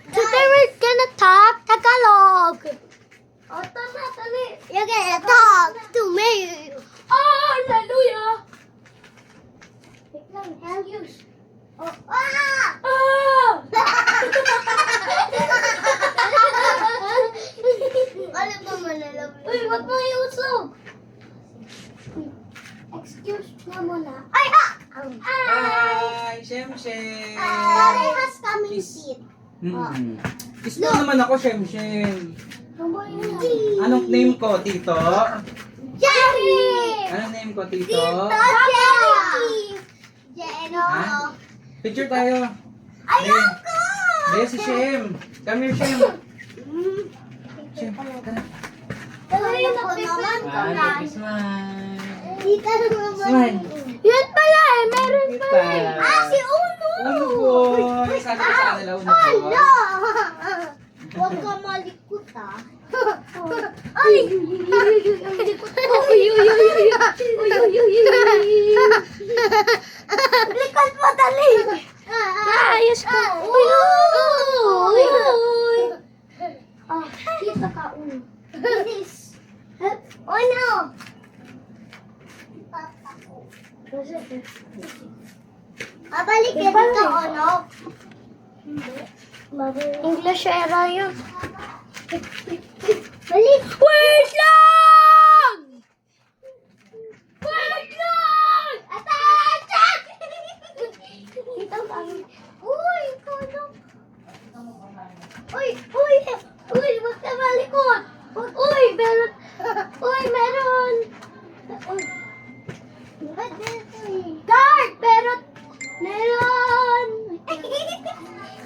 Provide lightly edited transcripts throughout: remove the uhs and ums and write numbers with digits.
Today we're gonna talk Tagalog. You're gonna talk to me. Oh, hallelujah. Oh, ah! Ano ba manalab? Uy, wag mo iusog. Excuse na muna. Ay, Hi, Shem-Shem. Parehas kami seat. Kiss mo naman ako, Shem-Shem. Anong name ko, Tito? Jerry! Anong name ko, Tito? Jerry! Jeno! Ha? Picture tayo. Ayoko! Be, si Shem. Come here, Shem. Shem, tara. Ayun ako naman ko lang. Smile. Dito naman. Smile. Yun pala eh, meron Cute pala eh. pa. Ah, si Uno! Uno boy. Sabi ko sa kanila, Uno boy. Hala! Huwag ka malikot ah. Ay! Likod mo dali! Ayos ko! Uy! Kita ka, Uno. Bilis! Uno! Babalik ka dito, Uno. English era yun. Balik! Wait lang! Wait lang! Attack! Ito kami. Uy! Kono! Uy! Uy! Uy! Huwag ka malikot! Uy! Meron! Uy! Meron! Uy! Ba't dito eh? Guard! Meron! Meron!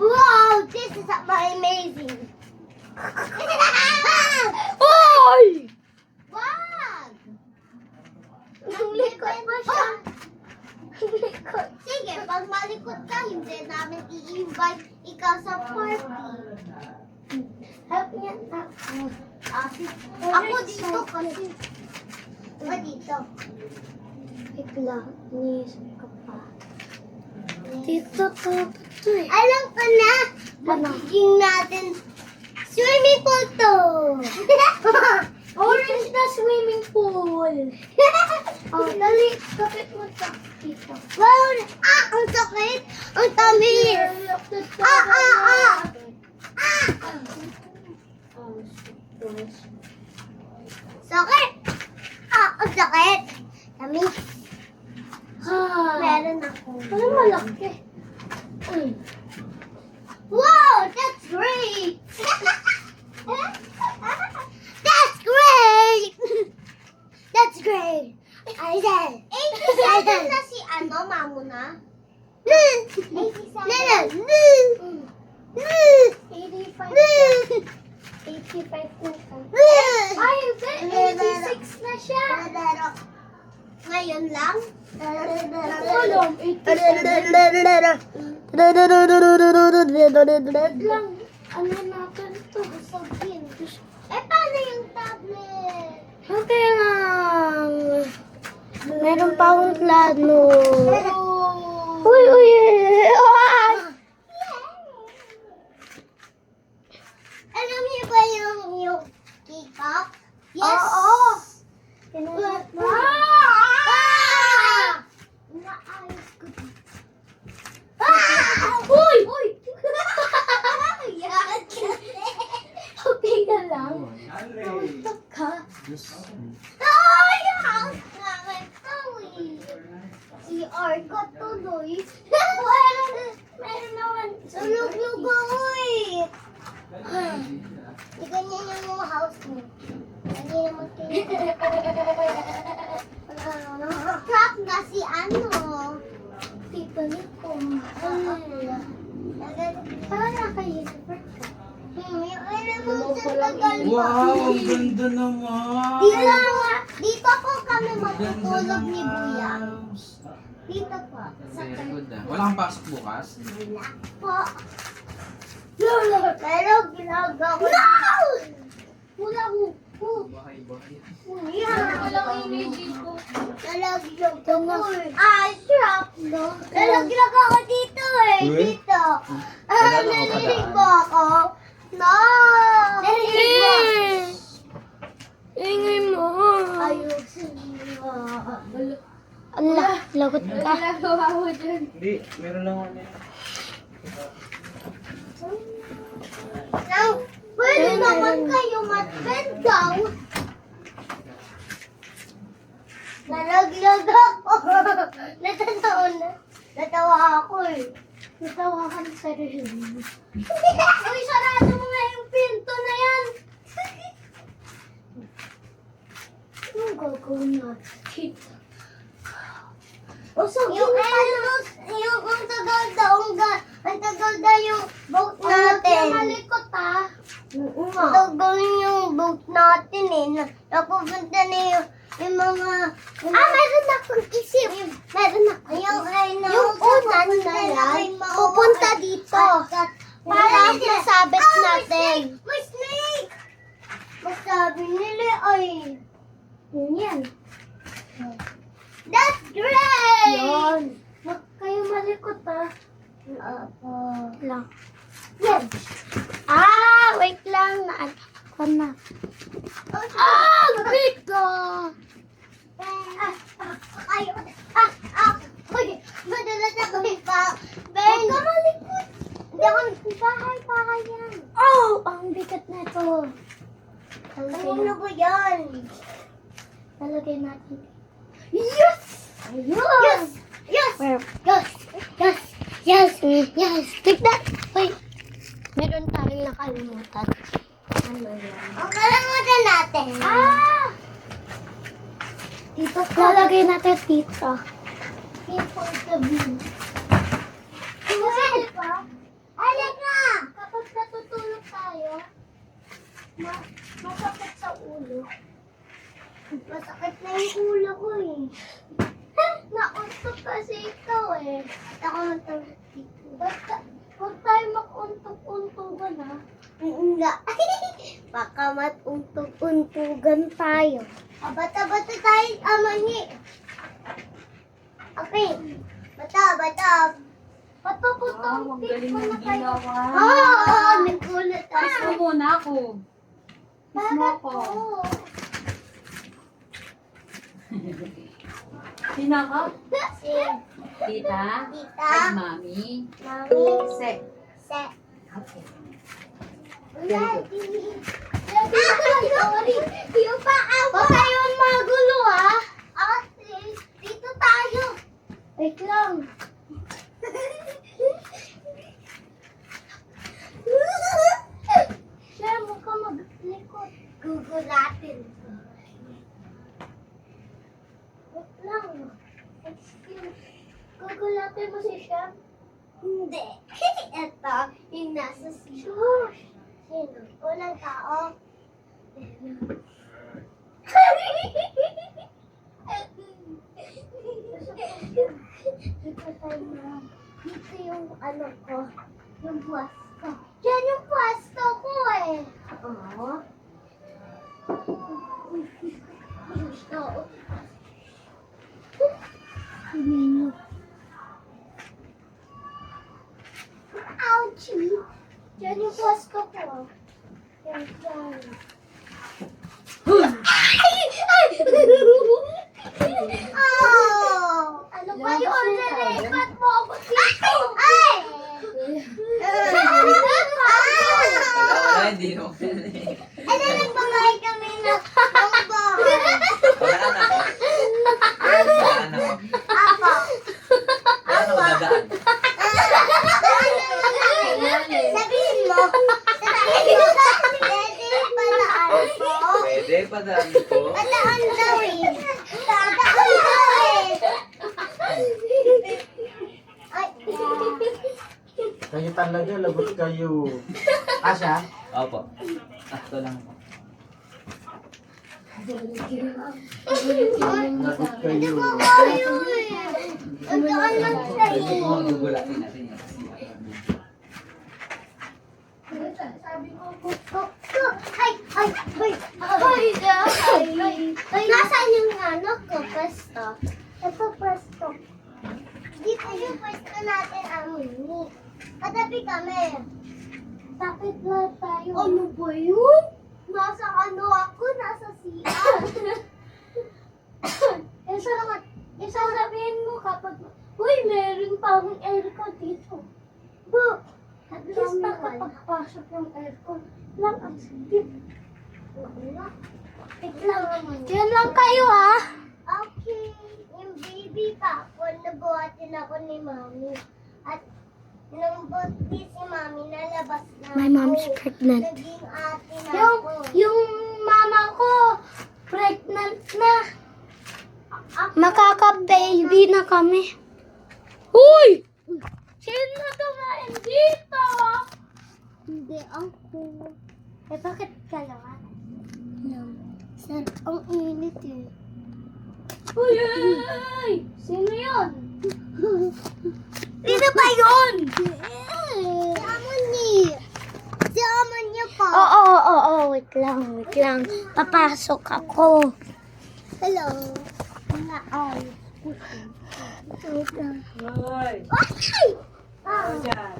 Wow! This is amazing! Oy! Wag! Ang likod mo siya. Ang likod. Sige, pag malikot ka, hindi namin i-invite ikaw sa party. Help niya na. Ako dito kasi. Ako dito. Bigla, niisip ka pa. Dito to eh. Alam ko na. Magiging natin swimming pool to. Orange na swimming pool. Oh, dali. Kapit mo sa dito. Wow! Ah! Ang sakit! Ang tamis! Sakit! Ang sakit! Tamis! Meron ako. Ano malaki? Uy. Wow! That's great! That's great! That's great! I said. 87 na si Mamo na? 87. 85 na siya. Ay, hindi. 86 na siya. Ngayon lang? Walang 87. Lang. Ano natin to? Sabihin. Paano yung tablet? Okay lang. Meron pa akong plano. Uy! Alam niyo ba yung K-pop? Yes! Oo! Pinulat mo. Naayos ko. Uy! Yan! Okay ka lang? Nautok ka? Ay! Si Arko tuloy. Meron naman. Sulog-lug ako eh. Ganyan yung mga house mo. Hindi naman Trap na si Tito Nico. Parang kayo sa bird ka. Wow, ang ganda naman. Dito po kami matutulog ni Buyang. Dito po. Very good ah. Wala kang pasok bukas? Wala po. Pero ginagawa ko. No! Wala ko. Bahay-bahay. Walang energy ko. Lalaglag ako eh. Sarap, no? Lalaglag ako dito eh. Uy. Dito. Wala na ako Narinig padaan. mo ako? No! Narinig mo? Ingay mo. Ayusin mo. Allah, lagot ka. Ginagawa mo dyan. Hindi, meron lang ako. Now, pwede naman kayo mag-bend down. Nalaglag ako. Natawa ako eh. Natawa ka ng sarili mo. Uy, sarado mo nga yung pinto na yan. Anong gagawin natin? O, so, yung ang tagal daw, ang tagal daw yung boat natin. Ang malikot ha. Oo nga. Ang tagal yung boat natin eh. Napupunta na yung mga... meron akong isip. Meron ako. Yung unan na yan, pupunta dito. Para masabit natin. May snake! Masabi nila ay... Yun yan. That's great! Yun. Huwag kayo malikot ha. Lang. Yan. Wait lang. Ako na. Bigo! Uy, madalas ako pa. Ben! Huwag ka malikot. Hindi ako bahay yan. Ang bigat na ito. Ano ba yan? Talagay natin. Yes! Ayun. Yes! Yes! Where? Yes! Yes! Yes, yes. Tignan. Wait. Meron tayong nakalimutan. Ano yan? Ang kalamutan natin. Dito. Lalagay natin dito. Here for the view. Kasi pa, alika! Kapag natutulog tayo, masakit sa ulo. Masakit na yung ulo ko eh. Nauntok kasi ikaw eh. Ako matulog dito. Huwag tayo mag-untok-untugan ha. Nga. Baka mat-untog-untugan tayo. Bata-bata tayo amani. Okay. Bata. Pato-puto. Ang galing ng ginawa. Nagulat Kiss mo muna ako. Kiss mo ako. Sino ka? Tita? Tita. Ay, mami. Mami. Se. Se. Okay. Sorry. Yung pa ako. Huwag kayong magulo ha. Dito tayo. Wait lang. Siya, huwag ka maglikot. Gugulatin. Wait lang. Excuse. Gugulatin mo si Shem? Hindi. Ito, yung nasa sure. Sino? Unang tao. Dito yung ano ko. Yung pwesto. Diyan yung pwesto ko eh. Oo. Gusto. Ouchie! Diyan yung pwesto ko. Yan, yan. Oh! Ano ba yun? Nalipat mo ako dito! Ay! Wala, hindi naman. Ano nagbabahay kami na bahay? Wala na ako. Wala na ako. Ako. Wala na ako dadaan. Sabihin mo. Pwede palaan Pwede, padaan ko. ko. Palaan daw eh. Palaan daw eh. Ay. Kayo talaga, lagot kayo. Asya? Opo. Sakto lang po. Lagot kayo. Ayaw eh. Ang daan lang Pwede sa'yo. po gugulatin natin yan. Sabi ko, ay, ay, ay, ay. Ito pwesto. Dito yung pwesto natin, Amini. Katabi kami. Takit na tayo. Ano ba yun? Nasa ano ako? Nasa CR. Sasabihin mo kapag, uy, meron pa akong aircon dito. Bo, at least nakapagpasok ng aircon. Lang ang sakit. Yan lang kayo, ha? Okay. Yung baby pa ako, nabuhatin ako ni Mami. At nung buntis si Mami, nalabas na My ako. mom's pregnant. Naging ate na Yung, ako. yung mama ko, pregnant na. Makaka-baby na kami. Uy! Sino tumain dito? Hindi ako. Eh, bakit kalawa? Sir, ang init eh. Uy! Uy! Sino yun? Sino ba yun? Si Amoni. Si Amoni po. Oo. Wait lang. Papasok ako. Hello. Hoy! Ay! Ano dyan?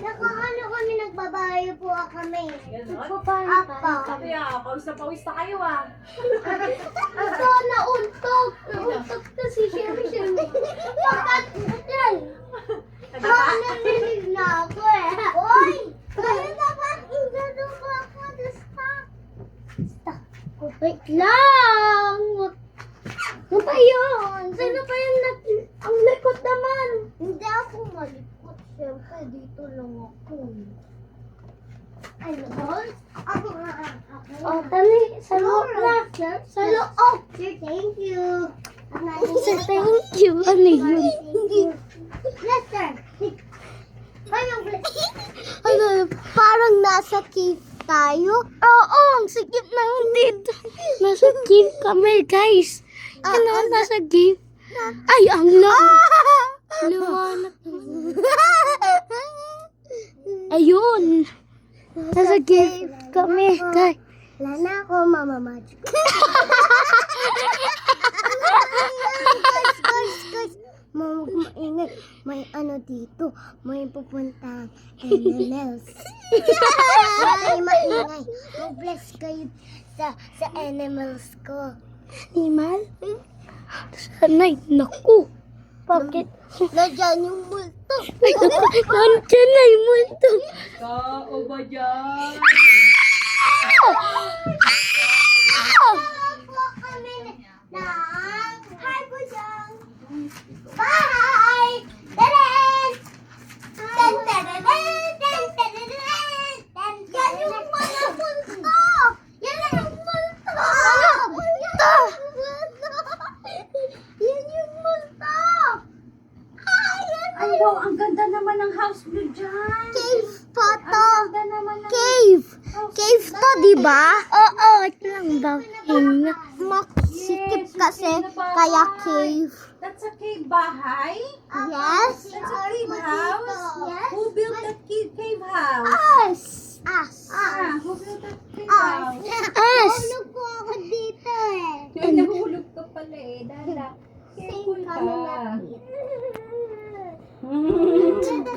Nakaano kami, nagbabayo po kami. Ganon? Apa. Kaya, pawis na kayo ah. Ito, nauntog. Nauntog na si Sherry. Bakit? Yan. Narinig na ako eh. Oy! Kaya naman, inano ko ako sa stock. Wait lang. Ano ba yun? Sino pa yung ang likod naman? Hindi ako malikot. Siyempre, dito lang ako. Ano? Ako nga. Oh, tali. Sa loob na. Sa loob. Sir, thank you. Sir, thank you. Ano yun? Lester. Ano, parang nasa cave tayo. Oo, ang sikip na yun dito. Nasa cave kami, guys. Ano, nasa cave. Ay, ang liwanag. Ayun. Nasa cave kami, guys. Wala na ako, Mama Magic. Guys. Maingay. May ano dito. May pupunta animals. Ay, maingay. Mag-bless kayo sa animals ko. Animal? Sanay, naku. Bakit? Nandiyan yung multo. Nandiyan na yung multo. Kao ba dyan? Po kami ng Hi, Bujang. Bye! Tadaan! Tan, tadadaan! Tan, tadadaan! Tan, yan yung mga multo! Yan na yung multo! Yan yung multo! Ay, wow, ang ganda naman ng house view dyan. Cave po to! Ang ganda naman ng Cave! Cave to, di ba? Oo, wait lang daw. Hinga. Masikip Yes, kasi, hindi na ba- kaya cave. That's a cave bahay? Yes? That's a cave house? Yes? Who built that cave house? Us! Us! Who built that cave Us! house? Us! Tulog po ako dito eh. Ay, nahulog ka pala eh. Dada. Careful ka. Ito